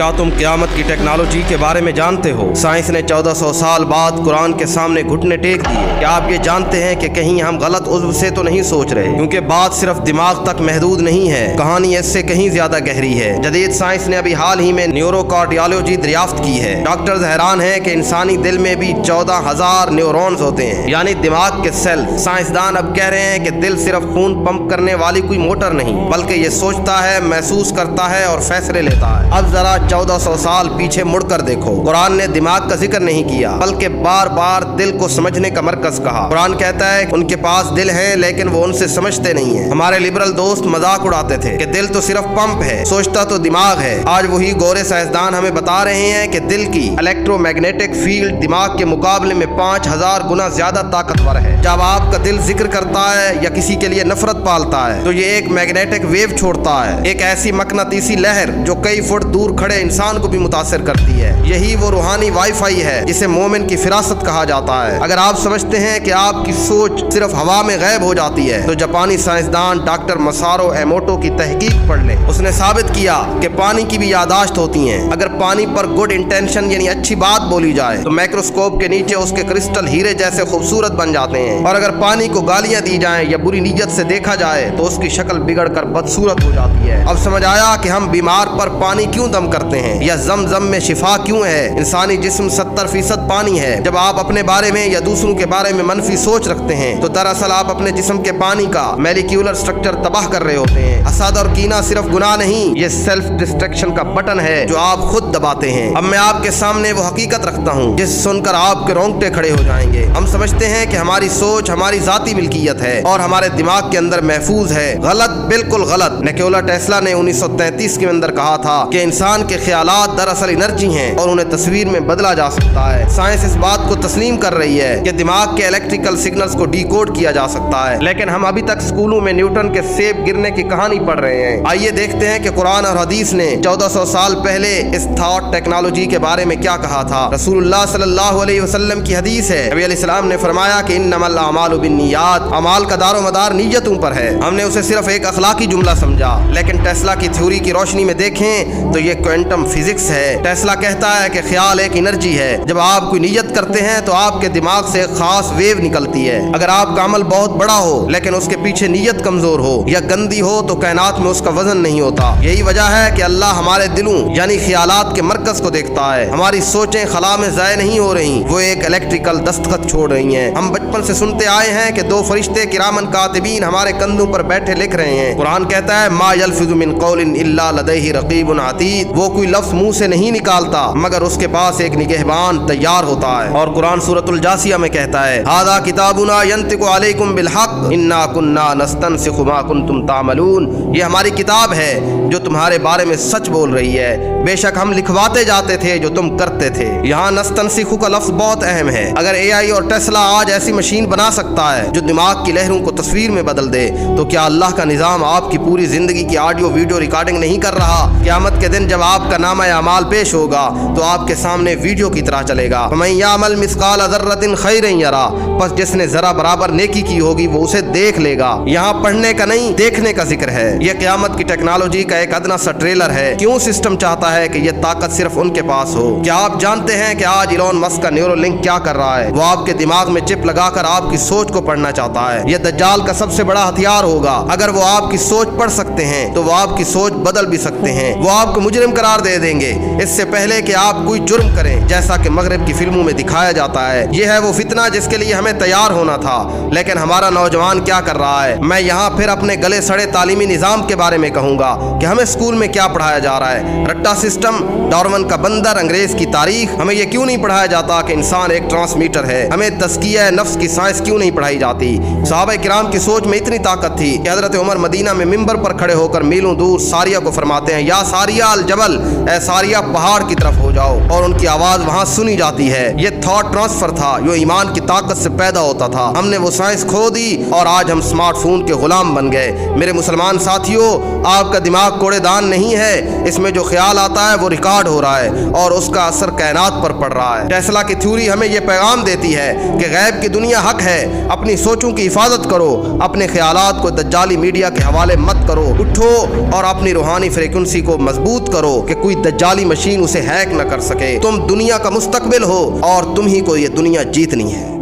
क्या तुम क़यामत की टेक्नोलॉजी के बारे में जानते हो? साइंस ने 1400 साल बाद कुरान के सामने घुटने टेक दिए। क्या आप ये जानते हैं कि कहीं हम गलत उज़्व से तो नहीं सोच रहे? क्योंकि बात सिर्फ दिमाग तक महदूद नहीं है, कहानी इससे कहीं ज्यादा गहरी है। जदीद साइंस ने अभी हाल ही में न्यूरोकार्डियोलॉजी दरियाफ्त की है। डॉक्टर्स हैरान हैं कि इंसानी दिल में भी 14,000 न्यूरॉन्स होते हैं, यानी दिमाग के सेल। साइंसदान अब कह रहे हैं कि दिल सिर्फ खून पंप करने वाली कोई मोटर नहीं, बल्कि ये सोचता है, महसूस करता है और फैसले लेता है। अब जरा 1400 साल पीछे मुड़कर देखो। कुरान ने दिमाग का जिक्र नहीं किया, बल्कि बार बार दिल को समझने का मरकज कहा। कुरान कहता है उनके पास दिल है, लेकिन वो उनसे समझते नहीं है। हमारे लिबरल दोस्त मजाक उड़ाते थे कि दिल तो सिर्फ पंप है, सोचता तो दिमाग है। आज वही गोरे साइंसदान हमें बता रहे हैं कि दिल की इलेक्ट्रोमैग्नेटिक फील्ड दिमाग के मुकाबले में 5000 गुना ज्यादा ताकतवर है। जब आपका दिल जिक्र करता है या किसी के लिए नफरत पालता है, तो ये एक मैग्नेटिक वेव छोड़ता है, एक ऐसी मकनातीसी लहर जो कई फुट दूर खड़े इंसान को भी मुतासिर करती है। यही वो रूहानी वाईफाई है जिसे मोमिन की फिरासत कहा जाता है। अगर आप समझते हैं कि आपकी सोच सिर्फ हवा में गायब हो जाती है, तो जापानी साइंसदान डॉक्टर मसारो एमोटो की तहकीक पढ़ लें। उसने साबित किया कि पानी की भी यादाश्त होती है। अगर पानी पर गुड इंटेंशन यानी अच्छी बात बोली जाए, तो माइक्रोस्कोप के नीचे उसके क्रिस्टल हीरे जैसे खूबसूरत बन जाते हैं। और अगर पानी को गालियां दी जाएं या बुरी नीयत से देखा जाए, तो उसकी शक्ल बिगड़ कर बदसूरत हो जाती है। अब समझ आया कि हम बीमार पर पानी क्यों दम करते हैं, या ज़म-ज़म में शिफा क्यों है। इंसानी जिस्म 70% पानी है। जब आप अपने बारे में या दूसरों के बारे में मनफी सोच रखते हैं, तो दरअसल आप अपने जिस्म के पानी का मॉलिक्यूलर स्ट्रक्चर तबाह कर रहे होते हैं। हसद और कीना सिर्फ गुनाह नहीं, ये सेल्फ डिस्ट्रक्शन का बटन है जो आप खुद दबाते हैं। अब मैं आपके सामने वो हकीकत रखता हूँ जिस सुनकर आपके रोंगटे खड़े हो जाएंगे। हम समझते हैं कि हमारी सोच हमारी जाती मिल्कियत है और हमारे दिमाग के अंदर महफूज है। गलत, बिल्कुल गलत। निकोला टेस्ला ने 1933 के अंदर कहा था कि इंसान के ख्यालात दरअसल एनर्जी हैं और उन्हें तस्वीर में बदला जा सकता है। साइंस इस बात को तस्लीम कर रही है कि दिमाग के इलेक्ट्रिकल सिग्नल्स को डिकोड किया जा सकता है, लेकिन हम अभी तक स्कूलों में न्यूटन के सेब गिरने की कहानी पढ़ रहे हैं। आइए देखते हैं कि कुरान और हदीस ने 1400 साल पहले इस थॉट टेक्नोलॉजी के बारे में क्या कहा था। रसूलुल्लाह सल्लल्लाहु अलैहि वसल्लम की हदीस है, नबी अलैहिस्सलाम ने फरमाया कि इन्नमल अमालु बिन्नियात, अमाल का दारो मदार नीयतों पर है। हमने उसे सिर्फ एक अखलाकी जुमला समझा, लेकिन टेस्ला की थ्योरी की रोशनी में देखें तो ये क्वांटम फिजिक्स है। टेस्ला कहता है कि ख्याल एक एनर्जी है। जब आप कोई नियत करते हैं तो आपके दिमाग से एक खास वेव निकलती है। अगर आपका अमल बहुत बड़ा हो लेकिन उसके पीछे नियत कमजोर हो या गंदी हो, तो कायनात में उसका वजन नहीं होता। यही वजह है कि अल्लाह हमारे दिलों यानी ख्यालात के मरकज को देखता है। हमारी सोचें खला में ज़ाय नहीं हो रही, वो एक इलेक्ट्रिकल दस्तखत छोड़ रही हैं। हम बचपन से सुनते आए हैं कि 2 फरिश्ते किरामन कातिबीन हमारे कंधों पर बैठे लिख रहे हैं। कुरान कहता है मा यल्फिज़ु मिन क़ौलिन इल्ला लदैहि रक़ीबुन अतीद, वो कोई लफ्ज़ मुंह से नहीं निकालता मगर उसके पास एक निगहबान तैयार होता है। और कुरान सूरतुल जासिया में कहता है हादा किताबुना यंतिकु अलैकुम बिल हक़ इन्ना कुन्ना नस्तनसिखु मा कुंतुम तामलून, ये हमारी किताब है जो तुम्हारे बारे में सच बोल रही है। बेशक हम लिखवाते जाते थे जो तुम करते थे। यहाँ नस्तनसिखु का लफ्ज़ बहुत अहम है। अगर एआई और टेस्ला आज ऐसी मशीन बना सकता है जो दिमाग की लहरों को तस्वीर में बदल दे, तो क्या अल्लाह का निज़ाम आपकी पूरी जिंदगी की ऑडियो वीडियो रिकॉर्डिंग नहीं कर रहा? क़यामत के दिन जब आपका नामा अमाल पेश होगा तो आपके सामने वीडियो की तरह चलेगा। फमन यामल मिस्काल ज़र्रतिन खैरन यरा, बस जिसने जरा बराबर नेकी की होगी वो उसे देख लेगा। यहाँ पढ़ने का नहीं देखने का जिक्र है। यह क़यामत की टेक्नोलॉजी का एक अदना सा ट्रेलर है। क्यों सिस्टम चाहता है कि यह ताकत सिर्फ उनके पास हो? क्या आप जानते हैं कि आज इलॉन मस्क का न्यूरोलिंक क्या कर रहा है? वो आपके दिमाग में चिप लगाकर आपकी सोच को पढ़ना चाहता है। यह दज्जाल का सबसे बड़ा हथियार होगा। अगर वो आपकी सोच पढ़ सकते हैं तो वो आपकी सोच बदल भी सकते हैं। वो आपको मुजरिम करार दे देंगे इससे पहले कि आप कोई जुर्म करें, जैसा कि मगरिब की फिल्मों में दिखाया जाता है। यह है वो फितना जिसके लिए हमें तैयार होना था, लेकिन हमारा नौजवान क्या कर रहा है? मैं यहाँ फिर अपने गले सड़े तालीमी निज़ाम के बारे में कहूँगा कि हमें स्कूल में क्या पढ़ाया जा रहा है। रट्टा सिस्टम, डार्विन का बंदर, अंग्रेज की तारीख। हमें यह क्यों नहीं पढ़ाया जाता कि इंसान एक ट्रांसमीटर है? हमें तज़किया नफ्स की साइंस क्यों नहीं पढ़ाई जाती? सहाबा किराम की सोच में इतनी ताकत थी कि हज़रत उमर मदीना में मिंबर पर खड़े होकर मीलों दूर सारिया को फरमाते हैं या सारिया अल जबल, ए सारिया पहाड़ की तरफ हो जाओ, और उनकी आवाज़ वहाँ सुनी जाती है। ये थॉट ट्रांसफ़र था जो ईमान की ताकत से पैदा होता था। हमने वो साइंस खो दी और आज हम स्मार्टफोन के गुलाम बन गए। मेरे मुसलमान साथियों, आपका दिमाग कूड़ेदान नहीं है। इसमें जो ख्याल आता है वो रिकॉर्ड हो रहा है और उसका असर कायनात पर पड़ रहा है। टेस्ला की थ्योरी हमें ये पैगाम देती है कि गैब की दुनिया हक है। अपनी सोचों की हिफाजत करो, अपने ख्यालात को दज्जाली मीडिया के हवाले मत करो। उठो और अपनी रूहानी फ्रीक्वेंसी को मजबूत करो। کہ کوئی دجالی مشین اسے ہیک نہ کر سکے۔ تم دنیا کا مستقبل ہو اور تم ہی کو یہ دنیا جیتنی ہے۔